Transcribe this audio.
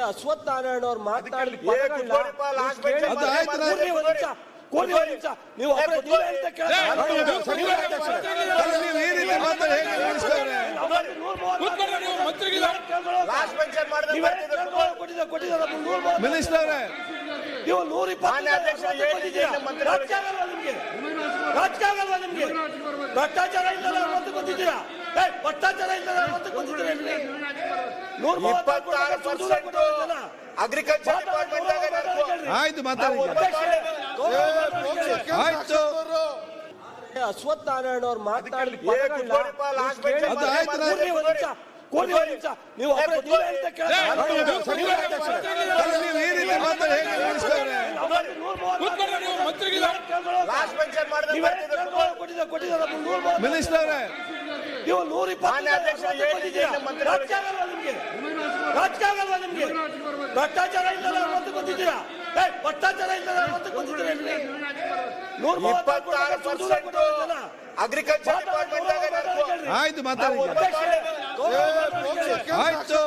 ಅಶ್ವಥ್ ನಾರಾಯಣ ಅವ್ರು ಮಾತನಾಡಿ ನೀವು ಮಿನಿಸ್ಟರ್ ನೀವು 120 ರಾಜಕಾರಣ ನಿಮ್ಗೆ ಭ್ರಷ್ಟಾಚಾರ ಇಲ್ಲ ಅಂತ ಗೊತ್ತಿದ್ದೀರಾ? ಭ್ರಷ್ಟಾಚಾರ ಇಲ್ಲ ಅಂತ ಗೊತ್ತಿದ್ದೀರಾ? 126% ಅಗ್ರಿಕಲ್ಚರ್ ಡಿಪಾರ್ಟ್ಮೆಂಟ್ ಆಯ್ತು ಮಾತಾಡಿ ಆಯ್ತು ಅಶ್ವಥ್ ನಾರಾಯಣ ಅವ್ರು ಮಾತನಾಡಿ ನೀವು ಮಿನಿಸ್ಟರ್ ನೀವು 120 ರಾಜಕಾರಣ ನಿಮ್ಗೆ ಭ್ರಷ್ಟಾಚಾರ ಇಲ್ಲ ಅಂತ ಗೊತ್ತಿದ್ದೀರಾ? ಭ್ರಷ್ಟಾಚಾರ ಇಲ್ಲ ಅಂತ ಗೊತ್ತಿದ್ದೀರಾ? 126% ಅಗ್ರಿಕಲ್ಚರ್ ಡಿಪಾರ್ಟ್ಮೆಂಟ್ ಆಯ್ತು ಮಾತಾಡಿ ಆಯ್ತು